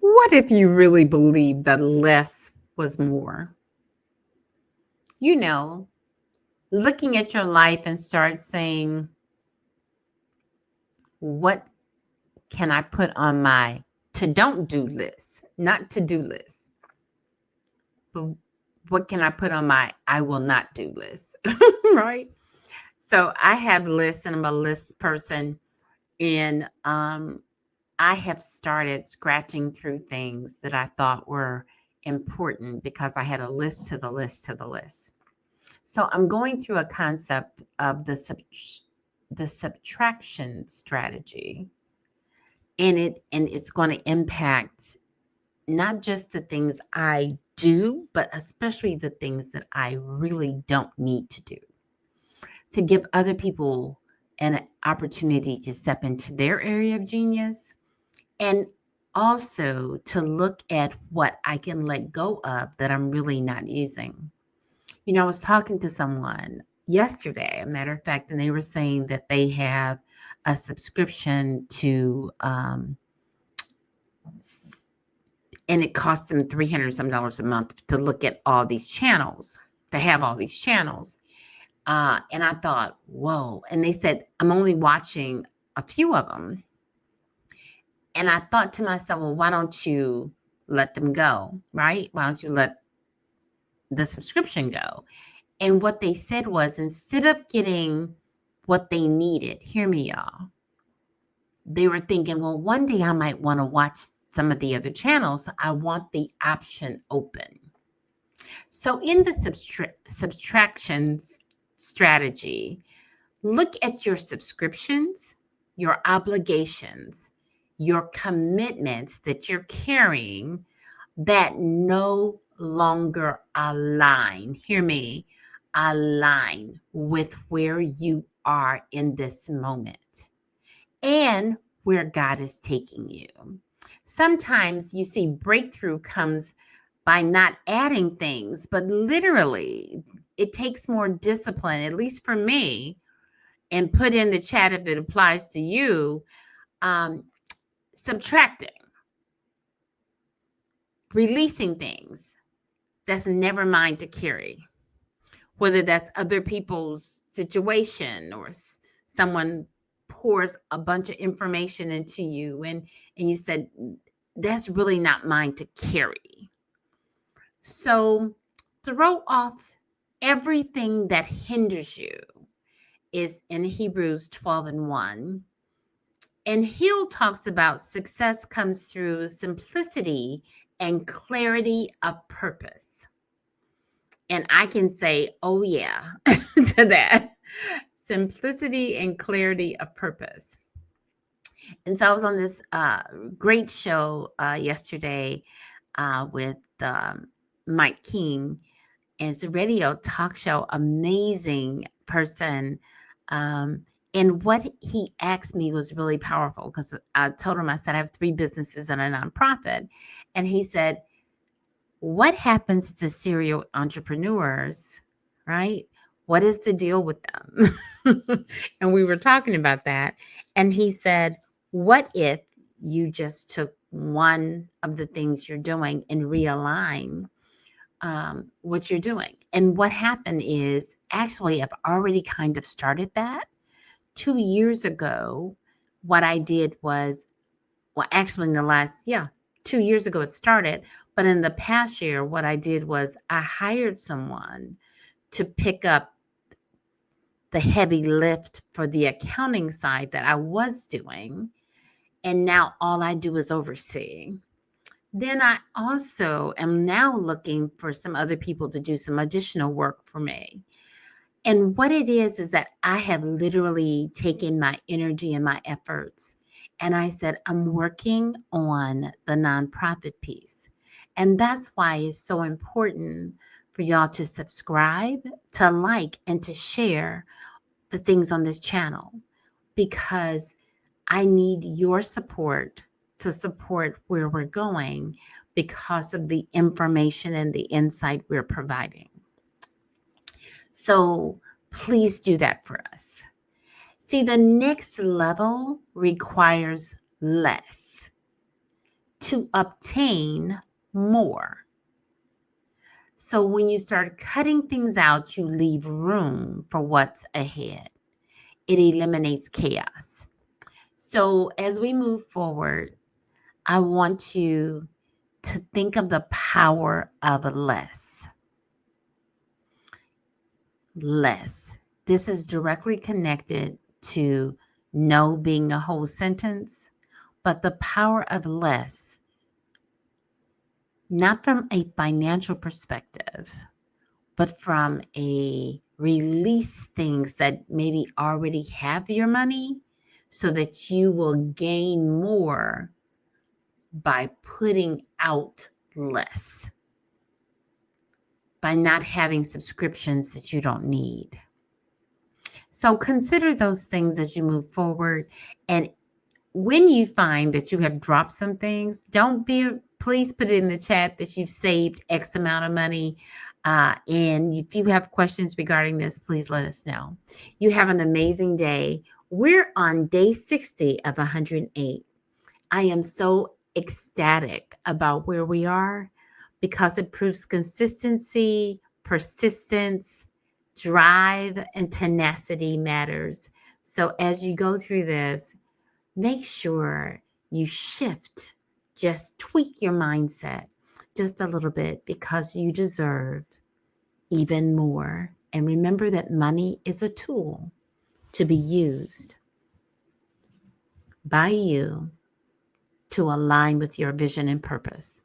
What if you really believed that less was more? You know, looking at your life and start saying, what can I put on my to don't do list? Not to do list, but what can I put on my I will not do list? Right? So I have lists and I'm a list person. And I have started scratching through things that I thought were important because I had a list to the list to the list. So I'm going through a concept of the subtraction strategy, and it's going to impact not just the things I do, but especially the things that I really don't need to do, to give other people an opportunity to step into their area of genius, and also to look at what I can let go of that I'm really not using. I was talking to someone yesterday, a matter of fact, and they were saying that they have a subscription to, and it costs them $300 some dollars a month to look at all these channels, to have all these channels. And I thought, whoa. And they said, I'm only watching a few of them. And I thought to myself, well, why don't you let them go, right? Why don't you let the subscription go? And what they said was, instead of getting what they needed, hear me, y'all, they were thinking, well, one day I might want to watch some of the other channels. I want the option open. So in the subtractions strategy, look at your subscriptions, your obligations, your commitments that you're carrying that no longer align, hear me, align with where you are in this moment and where God is taking you. Sometimes you see breakthrough comes by not adding things, but literally it takes more discipline, at least for me, and put in the chat if it applies to you, subtracting, releasing things that's never mine to carry, whether that's other people's situation or someone pours a bunch of information into you and you said, that's really not mine to carry. So throw off everything that hinders you is in Hebrews 12:1. And Hill talks about success comes through simplicity and clarity of purpose. And I can say, oh yeah, to that. Simplicity and clarity of purpose. And so I was on this great show yesterday with Mike King. And it's a radio talk show, amazing person. And what he asked me was really powerful because I told him, I said, I have 3 businesses and a nonprofit. And he said, what happens to serial entrepreneurs, right? What is the deal with them? And we were talking about that. And he said, what if you just took one of the things you're doing and realign what you're doing? And what happened is, actually, I've already kind of started that. 2 years ago, what I did was, well, actually in the last, 2 years ago it started, but in the past year, what I did was I hired someone to pick up the heavy lift for the accounting side that I was doing. And now all I do is oversee. Then I also am now looking for some other people to do some additional work for me. And what it is that I have literally taken my energy and my efforts, and I said, I'm working on the nonprofit piece. And that's why it's so important for y'all to subscribe, to like, and to share the things on this channel, because I need your support to support where we're going because of the information and the insight we're providing. So please do that for us. See, the next level requires less to obtain more. So when you start cutting things out, you leave room for what's ahead. It eliminates chaos. So as we move forward, I want you to think of the power of less. Less. This is directly connected to no being a whole sentence, but the power of less, not from a financial perspective, but from a release things that maybe already have your money so that you will gain more by putting out less, by not having subscriptions that you don't need. So consider those things as you move forward. And when you find that you have dropped some things, please put it in the chat that you've saved X amount of money. And if you have questions regarding this, please let us know. You have an amazing day. We're on day 60 of 108. I am so ecstatic about where we are because it proves consistency, persistence, drive, and tenacity matters. So as you go through this, make sure you shift, just tweak your mindset just a little bit because you deserve even more. And remember that money is a tool to be used by you to align with your vision and purpose.